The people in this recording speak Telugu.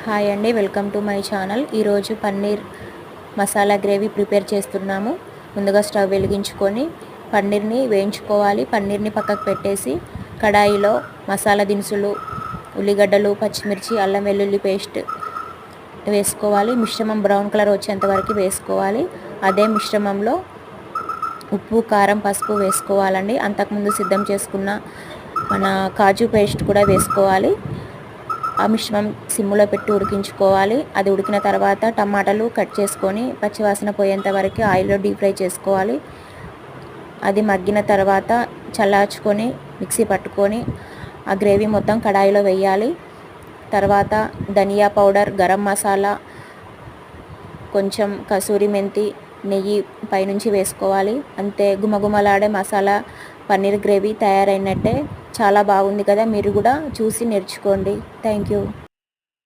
హాయ్ అండి, వెల్కమ్ టు మై ఛానల్. ఈరోజు పన్నీర్ మసాలా గ్రేవీ ప్రిపేర్ చేస్తున్నాము. ముందుగా స్టవ్ వెలిగించుకొని పన్నీర్ని వేయించుకోవాలి. పన్నీర్ని పక్కకు పెట్టేసి కడాయిలో మసాలా దినుసులు, ఉల్లిగడ్డలు, పచ్చిమిర్చి, అల్లం వెల్లుల్లి పేస్ట్ వేసుకోవాలి. మిశ్రమం బ్రౌన్ కలర్ వచ్చేంత వరకు వేసుకోవాలి. అదే మిశ్రమంలో ఉప్పు, కారం, పసుపు వేసుకోవాలండి. అంతకుముందు సిద్ధం చేసుకున్న మన కాజు పేస్ట్ కూడా వేసుకోవాలి. ఆ మిశ్రమం సిమ్లో పెట్టి ఉడికించుకోవాలి. అది ఉడికిన తర్వాత టమాటాలు కట్ చేసుకొని పచ్చివాసన పోయేంత వరకు ఆయిల్లో డీప్ ఫ్రై చేసుకోవాలి. అది మగ్గిన తర్వాత చల్లార్చుకొని మిక్సీ పట్టుకొని ఆ గ్రేవీ మొత్తం కడాయిలో వేయాలి. తర్వాత ధనియా పౌడర్, గరం మసాలా, కొంచెం కసూరి మెంతి, నెయ్యి పైనుంచి వేసుకోవాలి. అంతే, గుమగుమలాడే మసాలా పన్నీర్ గ్రేవీ తయారైనట్టే. చాలా బాగుంది కదా, మీరు కూడా చూసి నేర్చుకోండి. Thank you.